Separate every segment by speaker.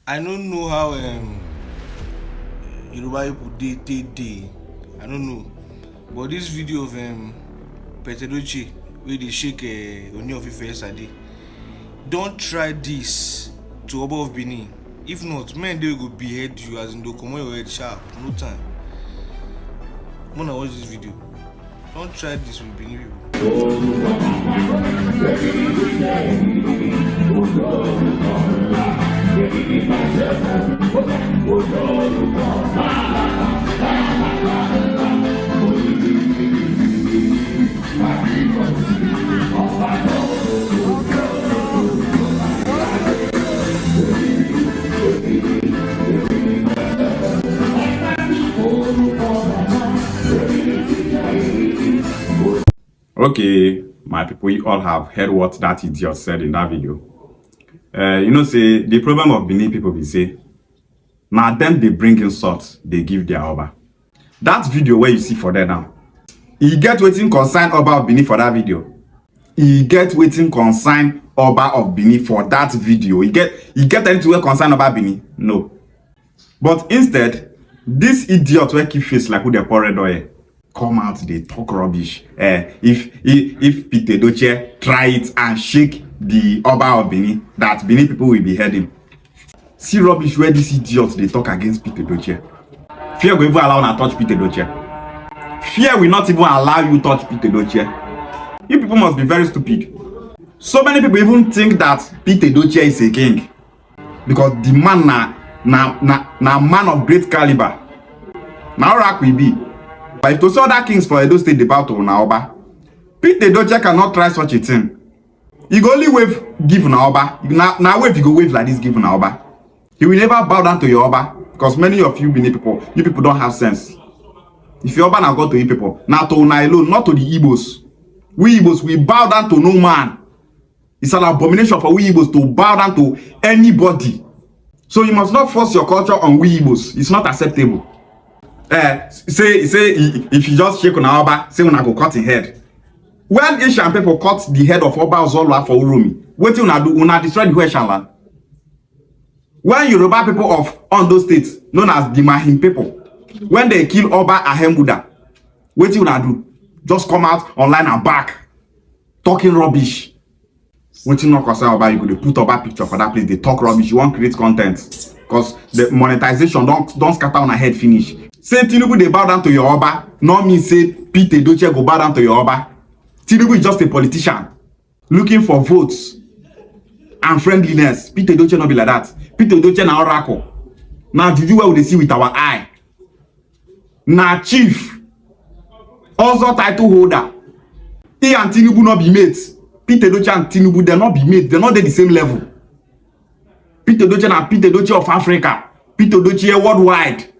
Speaker 1: I don't know how Yoruba people day. I don't know. But this video of Edochie where they shake Ooni of Ife yesterday. Don't try this to Oba of Benin. If not, men they go behead you as in they come your head sharp. No time. When I watch this video, don't try this with Benin people.
Speaker 2: Okay, my people, you all have heard what that idiot said in that video. Say the problem of Benin people be say, now them they bring insult, they give their Oba. That video where you see for there now, he get waiting concern Oba of Benin for that video. He get waiting concern Oba of Benin for that video. He get anything to concern about Benin? No. But instead, this idiot will keep face like who they pour red oil. Come out, they talk rubbish. If Edochie try it and shake the Oba of Benin, that Benin people will be heading. See rubbish where this idiot they talk against Edochie. Fear will even allow you to touch Edochie. Fear will not even allow you to touch Edochie. You people must be very stupid. So many people even think that Edochie is a king because the man na man of great caliber. Now Rak will be. But if to see other kings for Edo State about to Naoba, Edochie cannot try such a thing. He go only wave give Naoba. Now wave you go wave like this give Naoba. He will never bow down to your Oba because many of you Benin people, you people don't have sense. If your Oba now go to you people, now to Una alone, not to the Igbos. We Igbos, we bow down to no man. It's an abomination for we Igbos to bow down to anybody. So you must not force your culture on we Igbos. It's not acceptable. Say if you just shake on Oba, say una go cut his head. When Asian people cut the head of Oba Ozolwa for Uromi, what una do? Una destroy the Asian land. When Yoruba people of Ondo State, known as the Mahim people, when they kill Oba Ahembuda, what una do? Just come out online and back, talking rubbish. What you not concern Oba, you could put Oba picture for that place. They talk rubbish. You want create content because the monetization don't scatter on a head finish. Say Tinubu they bow down to your Oba, not mean say Edochie go bow down to your Oba. Tinubu is just a politician looking for votes and friendliness. Edochie not be like that. Edochie na oracle. Now juju where we see with our eye. Now chief, also title holder. He and Tinubu not be mates. Edochie and Tinubu they not be mates. They not at the same level. Edochie na Edochie of Africa. Edochie worldwide.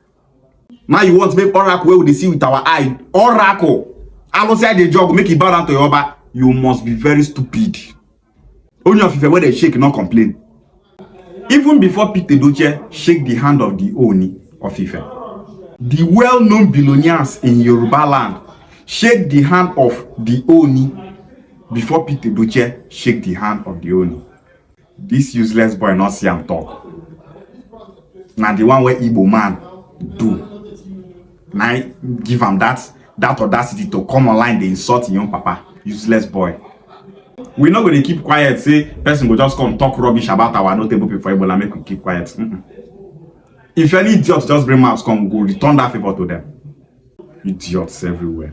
Speaker 2: Now you want to make oracle where we see with our eye. Oracle. Alongside the job, make it bow down to your Oba. You must be very stupid. Only of Ife where they shake, not complain. Even before Edochie shake the hand of the Oni of Ife, the well-known billionaires in Yoruba land shake the hand of the Oni before Edochie shake the hand of the Oni. This useless boy not see him talk. Now the one where Igbo man do. Now give him that audacity to come online, they insult your own papa. Useless boy. We're not going to keep quiet. Say person will just come talk rubbish about our notable people for Ebola, make we keep quiet. If any idiots just bring mouths, come go return that favor to them. Idiots everywhere.